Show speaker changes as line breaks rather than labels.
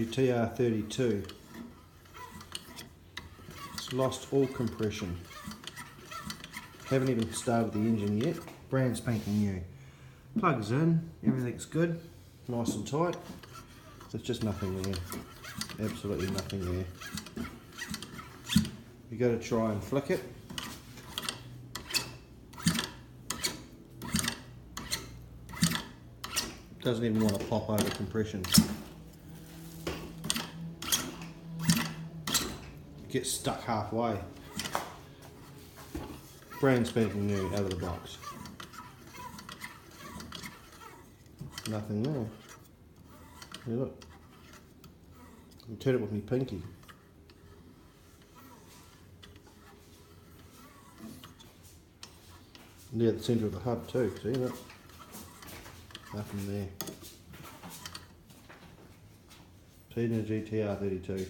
TR32. It's lost all compression. Haven't even started the engine yet. Brand spanking new. Plugs in, everything's good, nice and tight. There's just nothing there. Absolutely nothing there. You got to try and flick it. Doesn't even want to pop over compression. Gets stuck halfway. Brand spanking new out of the box. Nothing there. Yeah, look. I can turn it with my pinky. Near the centre of the hub too, see that? Nothing there. Turnigy TR32.